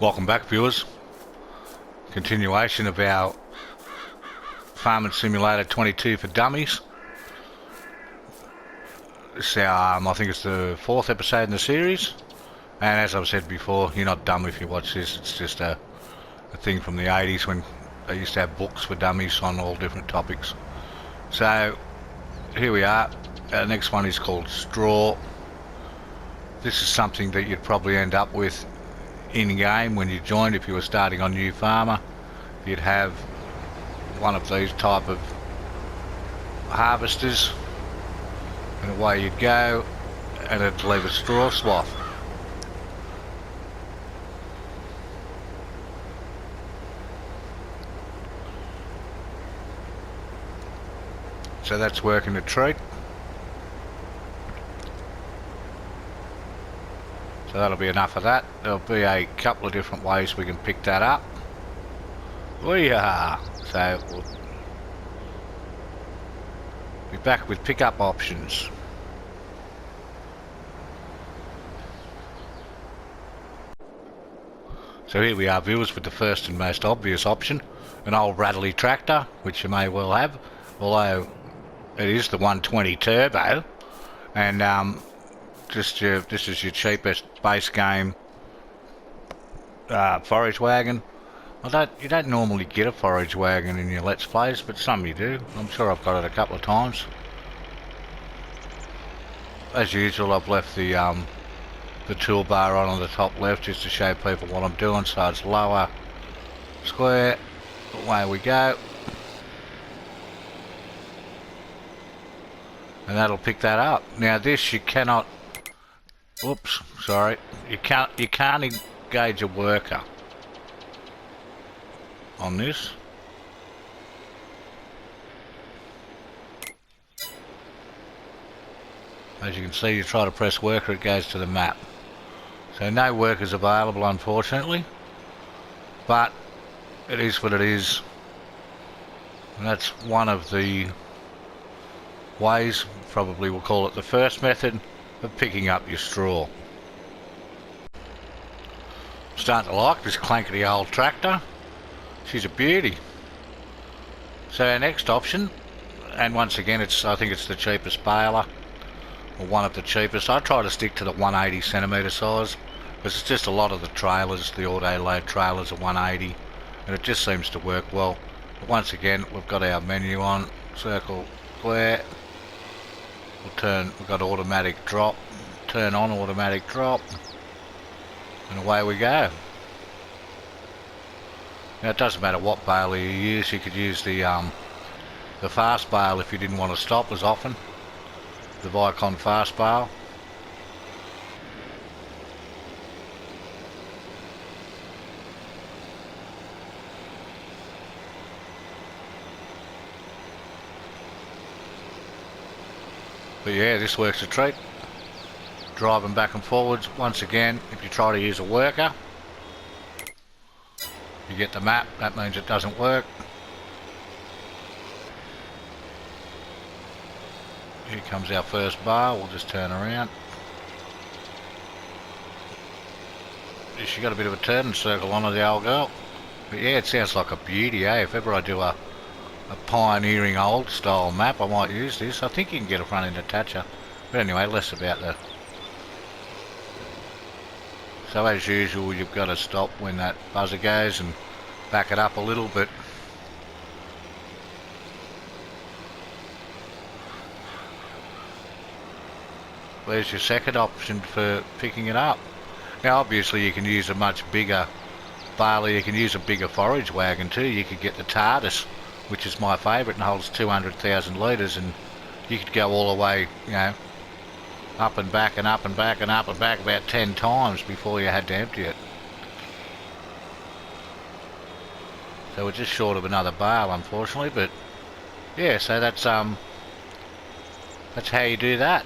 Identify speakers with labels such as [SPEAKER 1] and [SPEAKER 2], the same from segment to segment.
[SPEAKER 1] Welcome back, viewers. Continuation of our Farming Simulator 22 for Dummies. This I think it's the 4th episode in the series, and as I've said before, you're not dumb if you watch this. It's just a thing from the 80s when they used to have books for dummies on all different topics. So here we are. Our next one is called Straw. This is something that you'd probably end up with in-game when you joined. If you were starting on New Farmer, you'd have one of these type of harvesters, and away you'd go, and it'd leave a straw swath. So that's working a treat. So that'll be enough of that. There'll be a couple of different ways we can pick that up. We are. So we'll be back with pickup options. So here we are, viewers, with the first and most obvious option, an old rattly tractor, which you may well have, although it is the 120 turbo, and this is your cheapest base game forage wagon. You don't normally get a forage wagon in your Let's Plays, but some you do. I'm sure I've got it a couple of times. As usual, I've left the toolbar on the top left just to show people what I'm doing, so it's lower, square, away we go. And that'll pick that up. Now this you cannot, oops, sorry, you can't engage a worker on this. As you can see, you try to press worker, it goes to the map. So no workers available, unfortunately, but it is what it is, and that's one of the ways, probably we'll call it the first method, of picking up your straw. I'm starting to like this clankety old tractor. She's a beauty. So our next option, and once again I think it's the cheapest baler, or one of the cheapest. I try to stick to the 180 centimetre size, because it's just a lot of the trailers, the auto load trailers are 180, and it just seems to work well. But once again, we've got our menu on, circle, square. We've got automatic drop, turn on automatic drop, and away we go. Now it doesn't matter what baler you use. You could use the fast bale if you didn't want to stop as often, the Vicon fast bale. But yeah, this works a treat. Driving back and forwards. Once again, if you try to use a worker, you get the map. That means it doesn't work. Here comes our first bar. We'll just turn around. She got a bit of a turning circle on her, the old girl. But yeah, it sounds like a beauty, eh? If ever I do a pioneering old style map, I might use this. I think you can get a front end attacher, but anyway, less about that. So as usual, you've got to stop when that buzzer goes and back it up a little bit. There's your second option for picking it up. Now obviously you can use a much bigger baler, you can use a bigger forage wagon too. You could get the TARDIS, which is my favourite and holds 200,000 litres, and you could go all the way, you know, up and back and up and back and up and back about 10 times before you had to empty it. So we're just short of another bale, unfortunately, but yeah, so that's how you do that.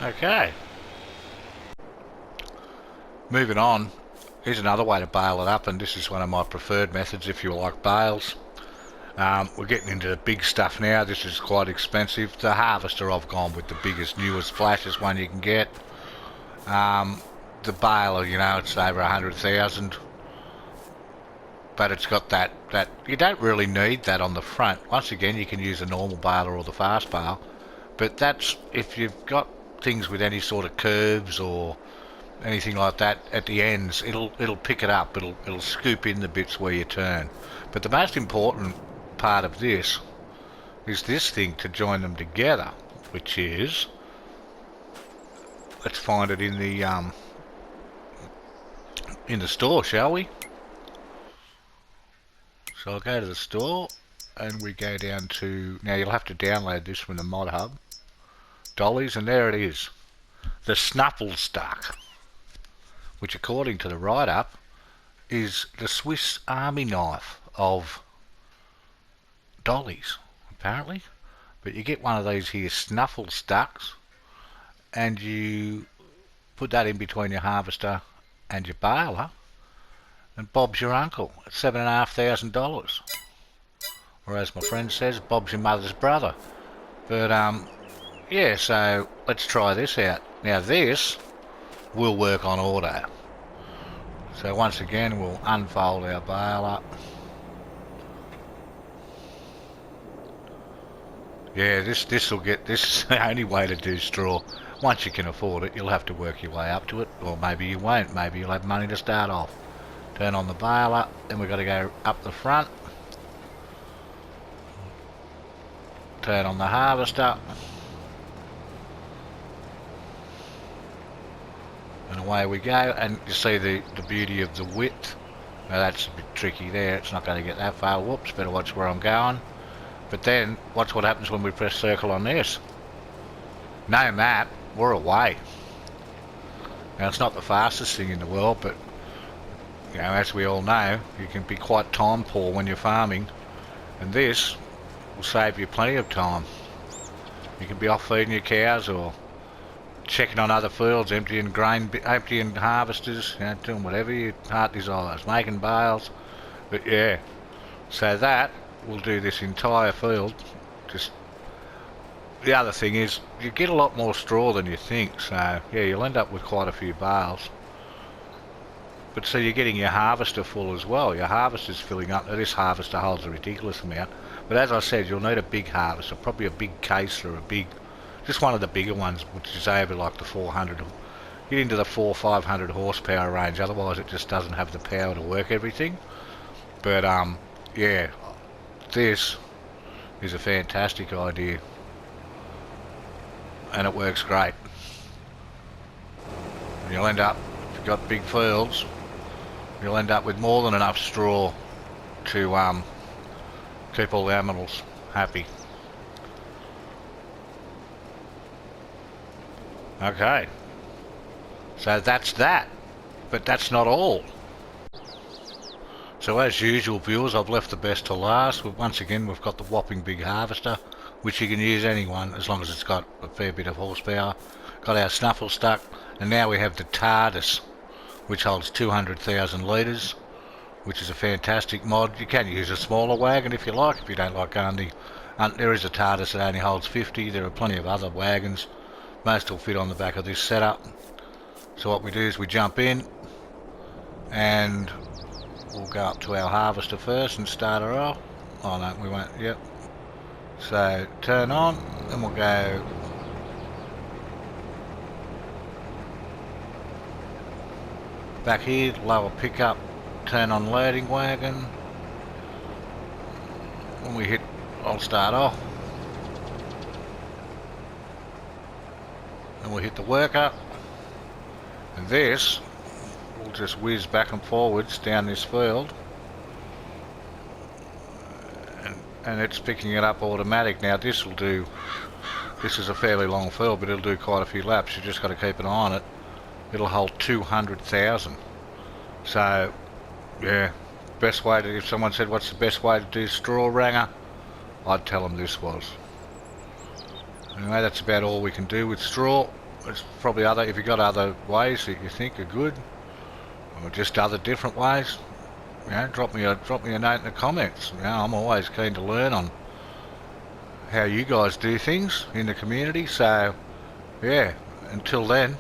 [SPEAKER 1] Okay. Moving on. Here's another way to bale it up, and this is one of my preferred methods if you like bales. We're getting into the big stuff now. This is quite expensive. The harvester, I've gone with the biggest, newest, flashiest one you can get. the baler, you know, it's over 100,000, but it's got that you don't really need that on the front. Once again, you can use a normal baler or the fast bale, but that's if you've got things with any sort of curves or anything like that at the ends, it'll pick it up. It'll scoop in the bits where you turn. But the most important part of this is this thing to join them together, which is, let's find it in the store, shall we? So I'll go to the store and we go down to, now you'll have to download this from the mod hub, Dollies, and there it is, the Snuffle Stuck, which according to the write-up is the Swiss Army knife of dollies, apparently. But you get one of these here Snuffle Stucks, and you put that in between your harvester and your baler, and Bob's your uncle at $7,500. Or as my friend says, Bob's your mother's brother. But yeah, so let's try this out. Now this will work on auto. So once again, we'll unfold our baler. Yeah, this will get, this is the only way to do straw. Once you can afford it, you'll have to work your way up to it, or maybe you won't. Maybe you'll have money to start off. Turn on the baler, then we've got to go up the front. Turn on the harvester. And away we go, and you see the beauty of the width. Now that's a bit tricky there, it's not going to get that far. Whoops, better watch where I'm going. But then, watch what happens when we press circle on this. No map, we're away. Now it's not the fastest thing in the world, but you know, as we all know, you can be quite time poor when you're farming, and this will save you plenty of time. You can be off feeding your cows or checking on other fields, emptying harvesters, you know, doing whatever your heart desires, making bales. But yeah, so that will do this entire field. Just the other thing is you get a lot more straw than you think, so yeah, you'll end up with quite a few bales. But so you're getting your harvester full as well. Your harvester's filling up. Now this harvester holds a ridiculous amount, but as I said, you'll need a big harvester, probably a big case or a big, just one of the bigger ones, which is over like the 400. Get into the 400-500 horsepower range. Otherwise, it just doesn't have the power to work everything. But yeah, this is a fantastic idea, and it works great. And you'll end up, if you've got big fields, you'll end up with more than enough straw to keep all the animals happy. Okay, so that's that, but that's not all. So as usual, viewers, I've left the best to last. Once again, we've got the whopping big harvester, which you can use anyone as long as it's got a fair bit of horsepower. Got our Snuffle Stuck, and now we have the TARDIS, which holds 200,000 litres, which is a fantastic mod. You can use a smaller wagon if you like, if you don't like going there is a TARDIS that only holds 50. There are plenty of other wagons. Most will fit on the back of this setup. So what we do is we jump in and we'll go up to our harvester first and start her off. Oh no, we won't, yep. So turn on, and we'll go back here, lower pickup, turn on loading wagon. When we hit, I'll start off. And we'll hit the worker, and this will just whiz back and forwards down this field, and it's picking it up automatic. Now this will do, this is a fairly long field, but it'll do quite a few laps. You just got to keep an eye on it. It'll hold 200,000. So yeah, best way to, if someone said what's the best way to do straw wranger, I'd tell them this was. Anyway, that's about all we can do with straw. There's probably other, if you've got other ways that you think are good, or just other different ways, you know, drop me a note in the comments. You know, I'm always keen to learn on how you guys do things in the community. So yeah, until then,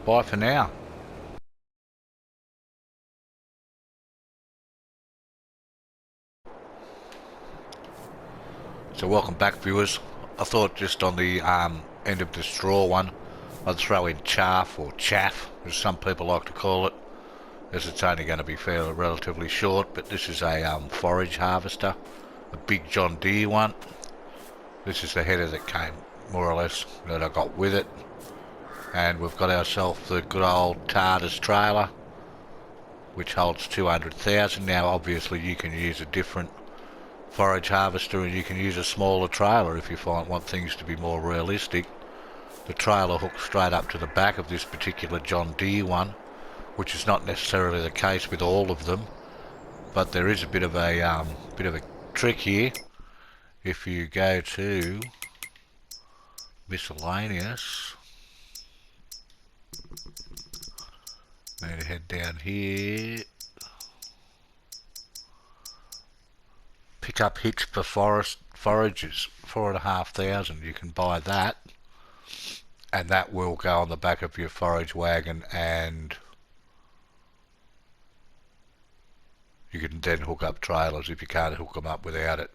[SPEAKER 1] bye for now. So welcome back, viewers. I thought just on the end of the straw one I'd throw in chaff, or chaff as some people like to call it, as it's only going to be fairly relatively short. But this is a forage harvester, a big John Deere one. This is the header that came more or less that I got with it, and we've got ourselves the good old TARDIS trailer which holds 200,000. Now obviously you can use a different forage harvester and you can use a smaller trailer if you want things to be more realistic. The trailer hooks straight up to the back of this particular John Deere one, which is not necessarily the case with all of them, but there is a bit of a trick here. If you go to miscellaneous, need to head down here, pick up hitch for forages, 4,500. You can buy that, and that will go on the back of your forage wagon, and you can then hook up trailers if you can't hook them up without it.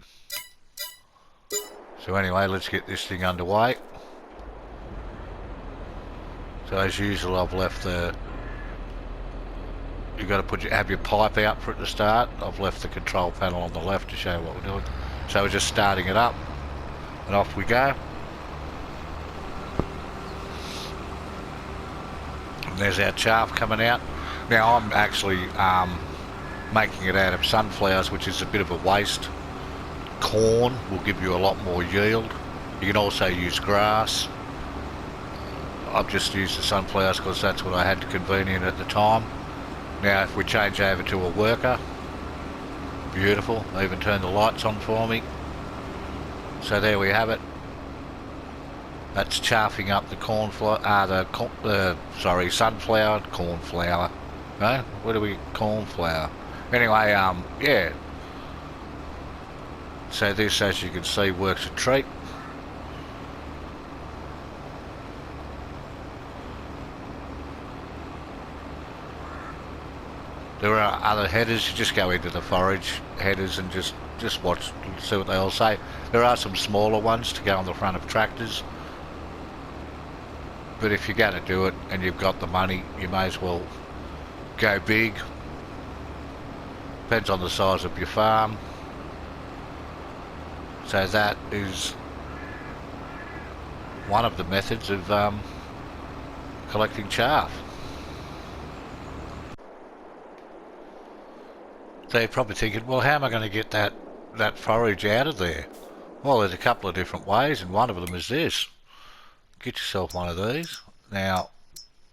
[SPEAKER 1] So anyway, let's get this thing underway. So as usual, I've left the, you've got to have your pipe out for it to start. I've left the control panel on the left to show what we're doing. So we're just starting it up, and off we go. And there's our chaff coming out. Now I'm actually making it out of sunflowers, which is a bit of a waste. Corn will give you a lot more yield. You can also use grass. I've just used the sunflowers because that's what I had convenient at the time. Now if we change over to a worker, beautiful, they even turned the lights on for me. So there we have it. That's chaffing up the sunflower, cornflower. No, what do we, cornflower? Anyway, yeah. So this, as you can see, works a treat. There are other headers. You just go into the forage headers and just watch, see what they all say. There are some smaller ones to go on the front of tractors, but if you're going to do it and you've got the money, you may as well go big. Depends on the size of your farm. So that is one of the methods of collecting chaff. So you're probably thinking, well, how am I going to get that forage out of there? Well, there's a couple of different ways, and one of them is this. Get yourself one of these. Now,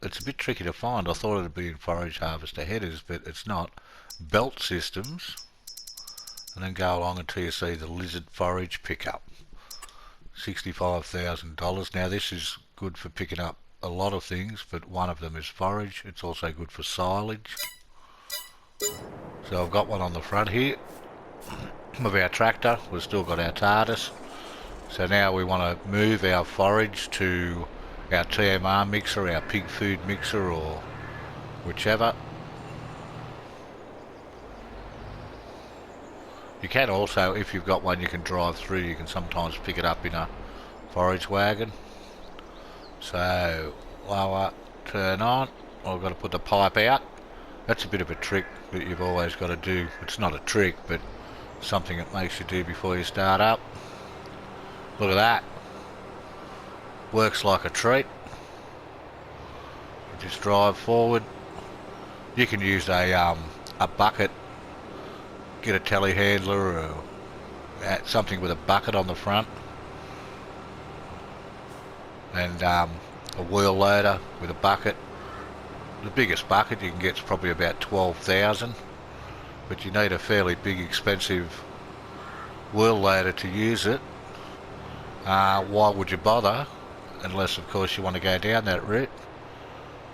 [SPEAKER 1] it's a bit tricky to find. I thought it would be in forage harvester headers, but it's not. Belt systems, and then go along until you see the lizard forage pickup. $65,000. Now this is good for picking up a lot of things, but one of them is forage. It's also good for silage. So I've got one on the front here of our tractor. We've still got our TARDIS. So now we want to move our forage to our TMR mixer, our pig food mixer, or whichever. You can also, if you've got one you can drive through, you can sometimes pick it up in a forage wagon. So lower, turn on. I've got to put the pipe out. That's a bit of a trick that you've always got to do. It's not a trick, but something that makes you do before you start up. Look at that. Works like a treat. You just drive forward. You can use a bucket. Get a telehandler or something with a bucket on the front, and a wheel loader with a bucket. The biggest bucket you can get is probably about 12,000, but you need a fairly big, expensive wheel loader to use it. Why would you bother, unless of course you want to go down that route?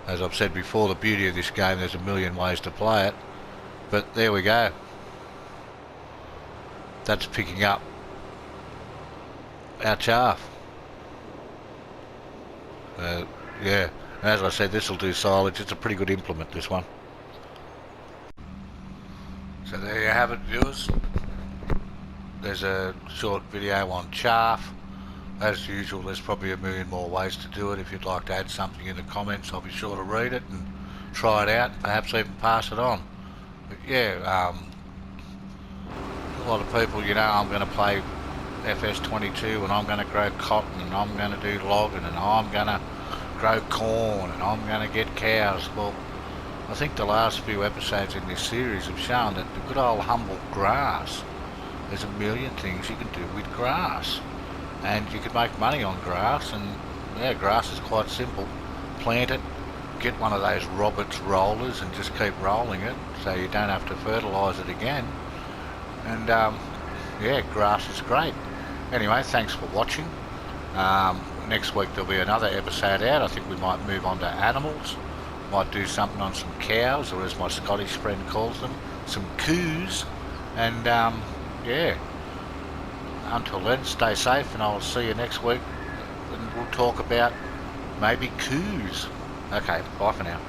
[SPEAKER 1] As I've said before, the beauty of this game, there's a million ways to play it, but there we go. That's picking up our chaff. Yeah, and as I said, this will do silage. It's a pretty good implement, this one. So there you have it, viewers. there's a short video on Chaff. As usual, there's probably a million more ways to do it. If you'd like to add something in the comments, I'll be sure to read it and try it out, perhaps even pass it on. But yeah, a lot of people, I'm going to play FS22 and I'm going to grow cotton and I'm going to do logging and I'm going to grow corn and I'm going to get cows. Well, I think the last few episodes in this series have shown that the good old humble grass, there's a million things you can do with grass. And you can make money on grass, and yeah, grass is quite simple. Plant it, get one of those Roberts rollers and just keep rolling it so you don't have to fertilise it again. And yeah, grass is great. Anyway, thanks for watching. Next week there'll be another episode out. I think we might move on to animals. Might do something on some cows, or as my Scottish friend calls them, some coos. And yeah, until then, stay safe, and I'll see you next week, and we'll talk about maybe coos. Okay, bye for now.